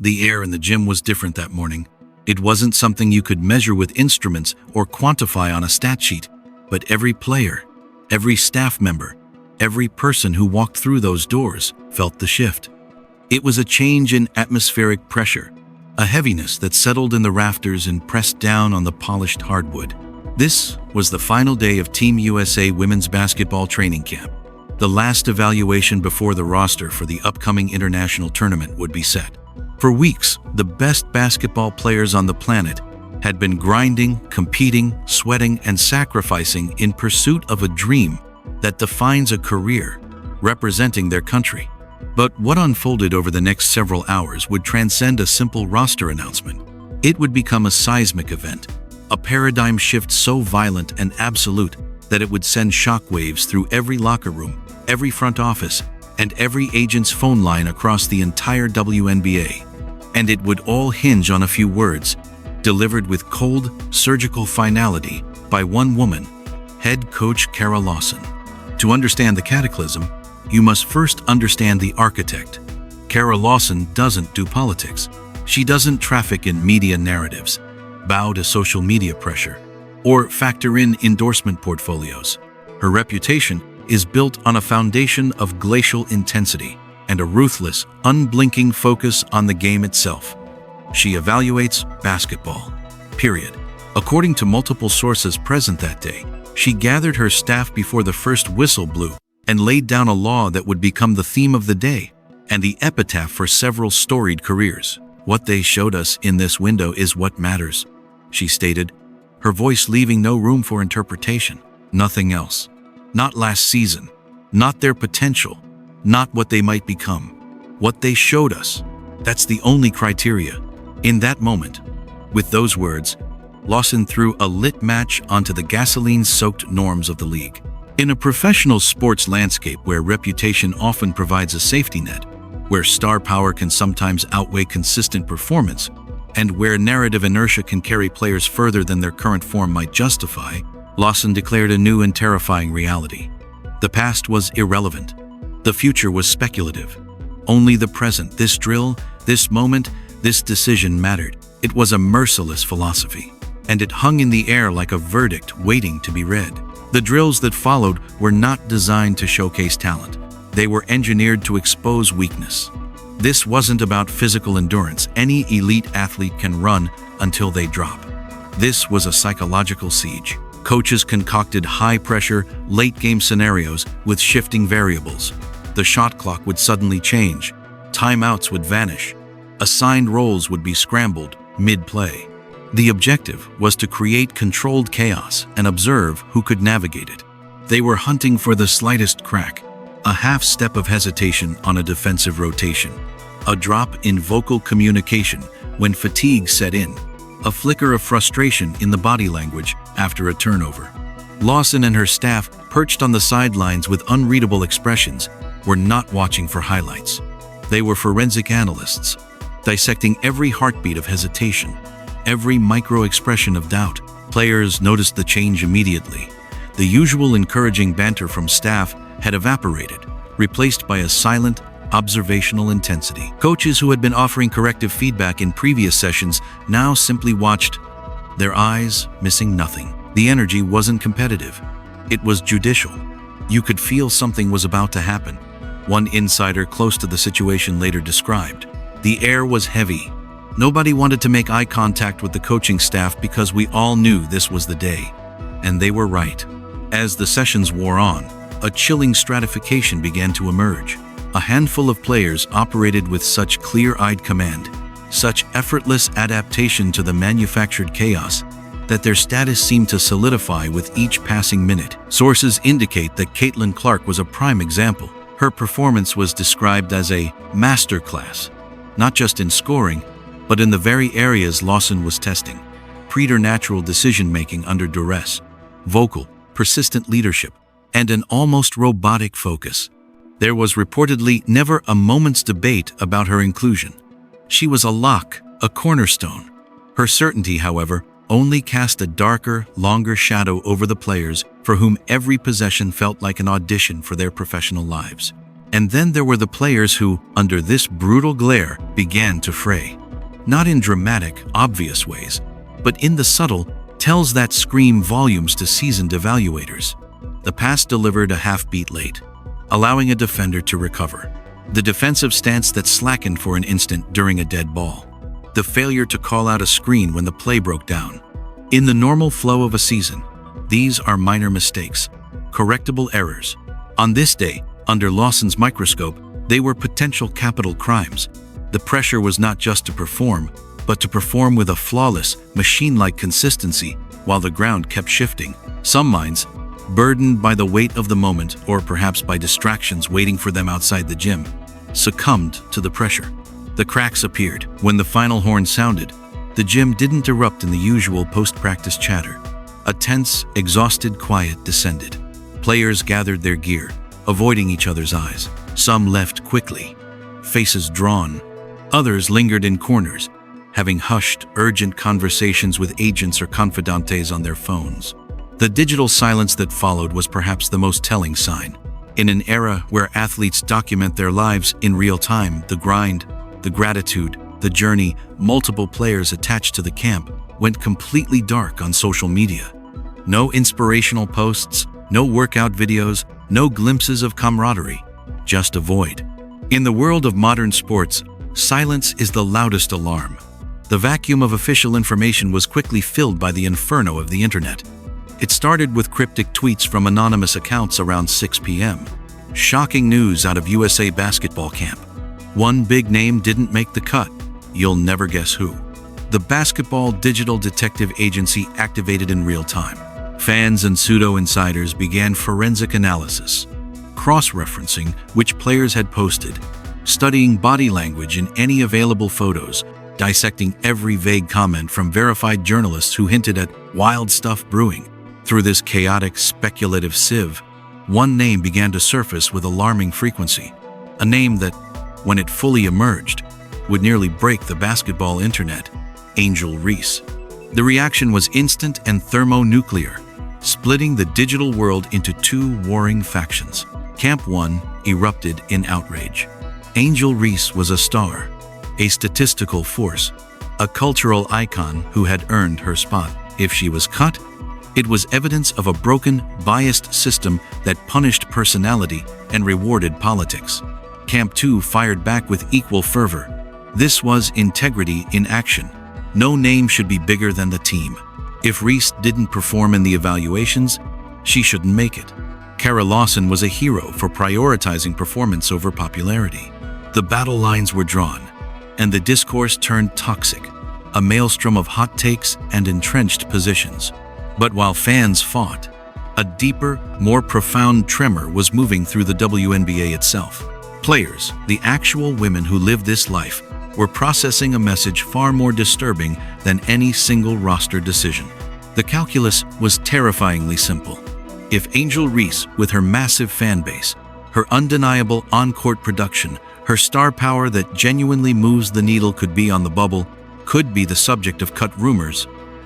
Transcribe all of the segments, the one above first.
The air in the gym was different that morning. It wasn't something you could measure with instruments or quantify on a stat sheet, but every player, every staff member, every person who walked through those doors felt the shift. It was a change in atmospheric pressure, a heaviness that settled in the rafters and pressed down on the polished hardwood. This was the final day of Team USA women's basketball training camp, the last evaluation before the roster for the upcoming international tournament would be set. For weeks, the best basketball players on the planet had been grinding, competing, sweating, and sacrificing in pursuit of a dream that defines a career, representing their country. But what unfolded over the next several hours would transcend a simple roster announcement. It would become a seismic event, a paradigm shift so violent and absolute that it would send shockwaves through every locker room, every front office, and every agent's phone line across the entire WNBA. And it would all hinge on a few words, delivered with cold, surgical finality by one woman, Head Coach Cara Lawson. To understand the cataclysm, you must first understand the architect. Cara Lawson doesn't do politics. She doesn't traffic in media narratives, bow to social media pressure, or factor in endorsement portfolios. Her reputation is built on a foundation of glacial intensity and a ruthless, unblinking focus on the game itself. She evaluates basketball, period. According to multiple sources present that day, she gathered her staff before the first whistle blew and laid down a law that would become the theme of the day and the epitaph for several storied careers. "What they showed us in this window is what matters," she stated, her voice leaving no room for interpretation. Nothing else. Not last season. Not their potential. Not what they might become. What they showed us. That's the only criteria. In that moment, with those words, Lawson threw a lit match onto the gasoline-soaked norms of the league. In a professional sports landscape where reputation often provides a safety net, where star power can sometimes outweigh consistent performance, and where narrative inertia can carry players further than their current form might justify, Lawson declared a new and terrifying reality. The past was irrelevant. The future was speculative. Only the present, this drill, this moment, this decision mattered. It was a merciless philosophy, and it hung in the air like a verdict waiting to be read. The drills that followed were not designed to showcase talent. They were engineered to expose weakness. This wasn't about physical endurance. Any elite athlete can run until they drop. This was a psychological siege. Coaches concocted high-pressure, late-game scenarios with shifting variables. The shot clock would suddenly change. Timeouts would vanish. Assigned roles would be scrambled mid-play. The objective was to create controlled chaos and observe who could navigate it. They were hunting for the slightest crack, a half step of hesitation on a defensive rotation, a drop in vocal communication when fatigue set in, a flicker of frustration in the body language after a turnover. Lawson and her staff, perched on the sidelines with unreadable expressions, were not watching for highlights. They were forensic analysts, dissecting every heartbeat of hesitation, every micro-expression of doubt. Players noticed the change immediately. The usual encouraging banter from staff had evaporated, replaced by a silent, observational intensity. Coaches who had been offering corrective feedback in previous sessions now simply watched, their eyes missing nothing. The energy wasn't competitive. It was judicial. You could feel something was about to happen. One insider close to the situation later described, "The air was heavy. Nobody wanted to make eye contact with the coaching staff because we all knew this was the day." And they were right. As the sessions wore on, a chilling stratification began to emerge. A handful of players operated with such clear-eyed command, such effortless adaptation to the manufactured chaos, that their status seemed to solidify with each passing minute. Sources indicate that Caitlin Clark was a prime example. Her performance was described as a masterclass, not just in scoring, but in the very areas Lawson was testing: preternatural decision-making under duress, vocal, persistent leadership, and an almost robotic focus. There was reportedly never a moment's debate about her inclusion. She was a lock, a cornerstone. Her certainty, however, only cast a darker, longer shadow over the players for whom every possession felt like an audition for their professional lives. And then there were the players who, under this brutal glare, began to fray. Not in dramatic, obvious ways, but in the subtle, tells that scream volumes to seasoned evaluators. The pass delivered a half-beat late, allowing a defender to recover. The defensive stance that slackened for an instant during a dead ball. The failure to call out a screen when the play broke down. In the normal flow of a season, these are minor mistakes, correctable errors. On this day, under Lawson's microscope, they were potential capital crimes. The pressure was not just to perform, but to perform with a flawless, machine-like consistency while the ground kept shifting. Some minds, burdened by the weight of the moment or perhaps by distractions waiting for them outside the gym, succumbed to the pressure. The cracks appeared. When the final horn sounded, the gym didn't erupt in the usual post-practice chatter. A tense, exhausted quiet descended. Players gathered their gear, avoiding each other's eyes. Some left quickly, faces drawn. Others lingered in corners, having hushed, urgent conversations with agents or confidantes on their phones. The digital silence that followed was perhaps the most telling sign. In an era where athletes document their lives in real time, the grind, the gratitude, the journey, multiple players attached to the camp went completely dark on social media. No inspirational posts, no workout videos, no glimpses of camaraderie, just a void. In the world of modern sports, silence is the loudest alarm. The vacuum of official information was quickly filled by the inferno of the internet. It started with cryptic tweets from anonymous accounts around 6 p.m. Shocking news out of USA basketball camp. One big name didn't make the cut. You'll never guess who. The basketball digital detective agency activated in real time. Fans and pseudo-insiders began forensic analysis, cross-referencing which players had posted, studying body language in any available photos, dissecting every vague comment from verified journalists who hinted at wild stuff brewing. Through this chaotic, speculative sieve, one name began to surface with alarming frequency. A name that, when it fully emerged, would nearly break the basketball internet: Angel Reese. The reaction was instant and thermonuclear, splitting the digital world into two warring factions. Camp 1 erupted in outrage. Angel Reese was a star, a statistical force, a cultural icon who had earned her spot. If she was cut, it was evidence of a broken, biased system that punished personality and rewarded politics. Camp 2 fired back with equal fervor. This was integrity in action. No name should be bigger than the team. If Reese didn't perform in the evaluations, she shouldn't make it. Cara Lawson was a hero for prioritizing performance over popularity. The battle lines were drawn, and the discourse turned toxic, a maelstrom of hot takes and entrenched positions. But while fans fought, a deeper, more profound tremor was moving through the WNBA itself. Players, the actual women who lived this life, were processing a message far more disturbing than any single roster decision. The calculus was terrifyingly simple. If Angel Reese, with her massive fan base, her undeniable on-court production, her star power that genuinely moves the needle could be on the bubble, could be the subject of cut rumors,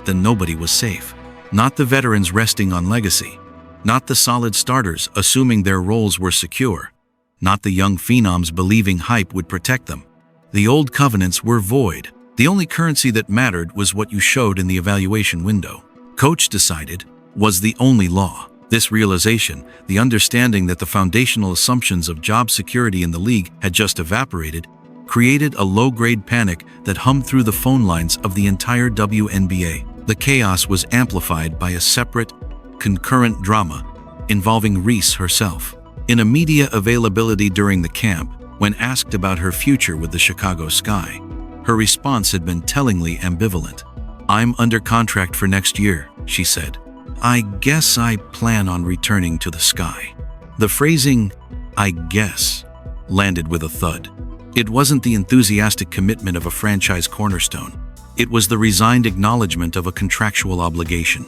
then nobody was safe. Not the veterans resting on legacy, not the solid starters assuming their roles were secure, not the young phenoms believing hype would protect them. The old covenants were void. The only currency that mattered was what you showed in the evaluation window. Coach decided was the only law. This realization, the understanding that the foundational assumptions of job security in the league had just evaporated, created a low-grade panic that hummed through the phone lines of the entire WNBA. The chaos was amplified by a separate, concurrent drama involving Reese herself. In a media availability during the camp, when asked about her future with the Chicago Sky, her response had been tellingly ambivalent. "I'm under contract for next year," she said. "I guess I plan on returning to the Sky." The phrasing, "I guess," landed with a thud. It wasn't the enthusiastic commitment of a franchise cornerstone. It was the resigned acknowledgement of a contractual obligation.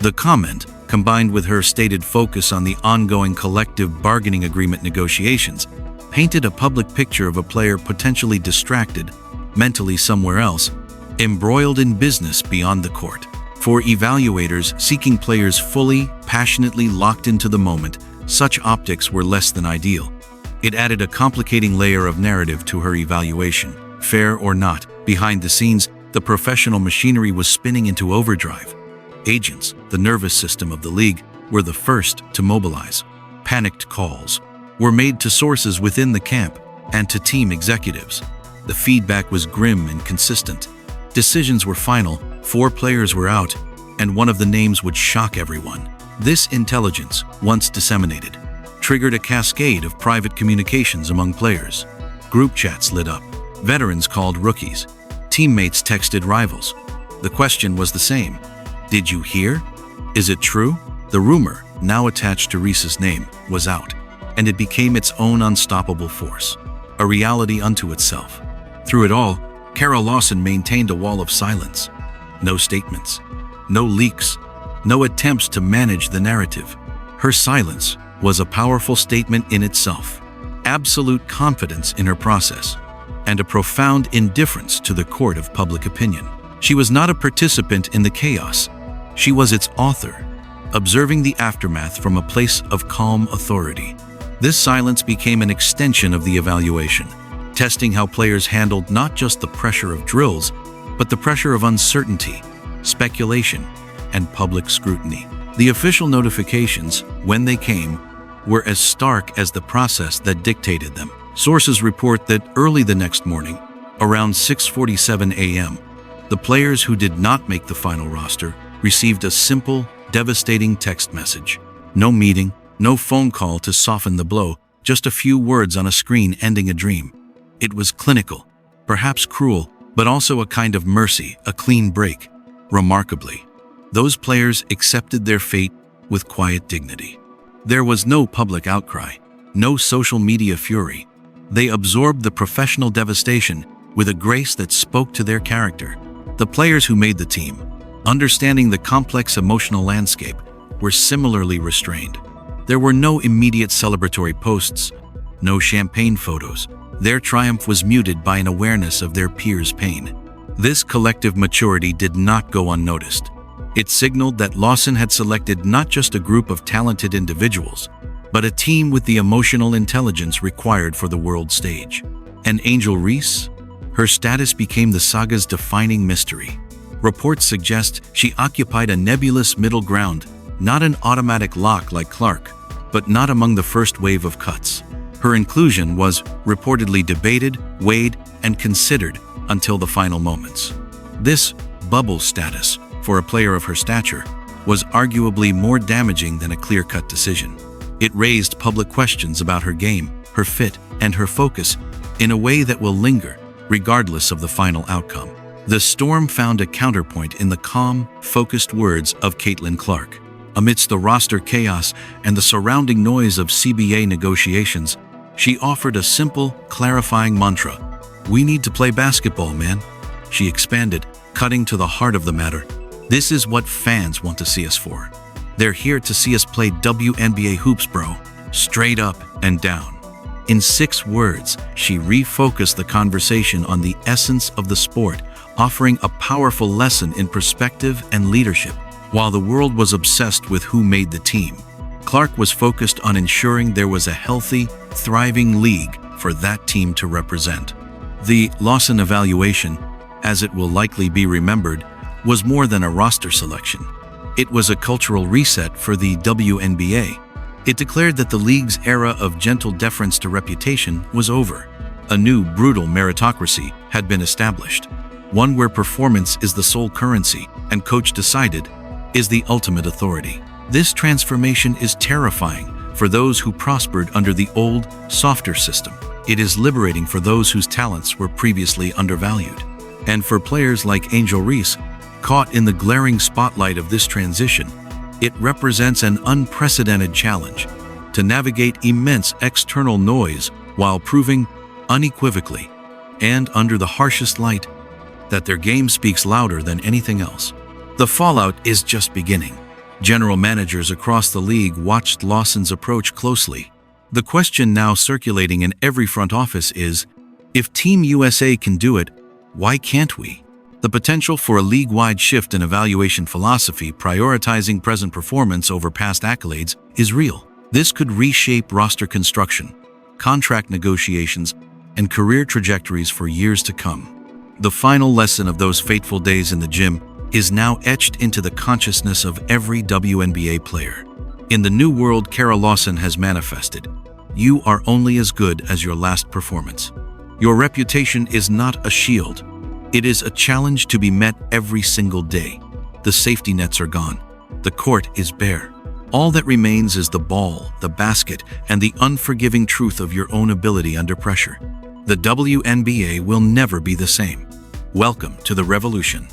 The comment, combined with her stated focus on the ongoing collective bargaining agreement negotiations, painted a public picture of a player potentially distracted, mentally somewhere else, embroiled in business beyond the court. For evaluators seeking players fully, passionately locked into the moment, such optics were less than ideal. It added a complicating layer of narrative to her evaluation. Fair or not, behind the scenes, the professional machinery was spinning into overdrive. Agents, the nervous system of the league, were the first to mobilize. Panicked calls were made to sources within the camp and to team executives. The feedback was grim and consistent. Decisions were final, 4 players were out, and one of the names would shock everyone. This intelligence, once disseminated, triggered a cascade of private communications among players. Group chats lit up. Veterans called rookies. Teammates texted rivals. The question was the same. Did you hear? Is it true? The rumor, now attached to Reese's name, was out, and it became its own unstoppable force, a reality unto itself. Through it all, Cara Lawson maintained a wall of silence. No statements, no leaks, no attempts to manage the narrative. Her silence was a powerful statement in itself, absolute confidence in her process, and a profound indifference to the court of public opinion. She was not a participant in the chaos. She was its author, observing the aftermath from a place of calm authority. This silence became an extension of the evaluation, testing how players handled not just the pressure of drills, but the pressure of uncertainty, speculation, and public scrutiny. The official notifications, when they came, were as stark as the process that dictated them. Sources report that early the next morning, around 6:47 a.m., the players who did not make the final roster received a simple, devastating text message. No meeting, no phone call to soften the blow, just a few words on a screen ending a dream. It was clinical, perhaps cruel, but also a kind of mercy, a clean break. Remarkably, those players accepted their fate with quiet dignity. There was no public outcry, no social media fury. They absorbed the professional devastation with a grace that spoke to their character. The players who made the team, understanding the complex emotional landscape, were similarly restrained. There were no immediate celebratory posts, no champagne photos. Their triumph was muted by an awareness of their peers' pain. This collective maturity did not go unnoticed. It signaled that Lawson had selected not just a group of talented individuals, but a team with the emotional intelligence required for the world stage. And Angel Reese? Her status became the saga's defining mystery. Reports suggest she occupied a nebulous middle ground, not an automatic lock like Clark, but not among the first wave of cuts. Her inclusion was reportedly debated, weighed, and considered until the final moments. This bubble status, for a player of her stature, was arguably more damaging than a clear-cut decision. It raised public questions about her game, her fit, and her focus in a way that will linger, regardless of the final outcome. The storm found a counterpoint in the calm, focused words of Caitlin Clark. Amidst the roster chaos and the surrounding noise of CBA negotiations, she offered a simple, clarifying mantra. "We need to play basketball, man." She expanded, cutting to the heart of the matter. "This is what fans want to see us for. They're here to see us play WNBA hoops, bro. Straight up and down." In 6 words, she refocused the conversation on the essence of the sport, offering a powerful lesson in perspective and leadership. While the world was obsessed with who made the team, Clark was focused on ensuring there was a healthy, thriving league for that team to represent. The Lawson evaluation, as it will likely be remembered, was more than a roster selection. It was a cultural reset for the WNBA. It declared that the league's era of gentle deference to reputation was over. A new, brutal meritocracy had been established, one where performance is the sole currency and coach decided is the ultimate authority. This transformation is terrifying for those who prospered under the old, softer system. It is liberating for those whose talents were previously undervalued. And for players like Angel Reese, caught in the glaring spotlight of this transition, it represents an unprecedented challenge to navigate immense external noise while proving unequivocally and under the harshest light that their game speaks louder than anything else. The fallout is just beginning. General managers across the league watched Lawson's approach closely. The question now circulating in every front office is, if Team USA can do it, why can't we? The potential for a league-wide shift in evaluation philosophy, prioritizing present performance over past accolades, is real. This could reshape roster construction, contract negotiations, and career trajectories for years to come. The final lesson of those fateful days in the gym is now etched into the consciousness of every WNBA player. In the new world Cara Lawson has manifested, you are only as good as your last performance. Your reputation is not a shield. It is a challenge to be met every single day. The safety nets are gone. The court is bare. All that remains is the ball, the basket, and the unforgiving truth of your own ability under pressure. The WNBA will never be the same. Welcome to the revolution.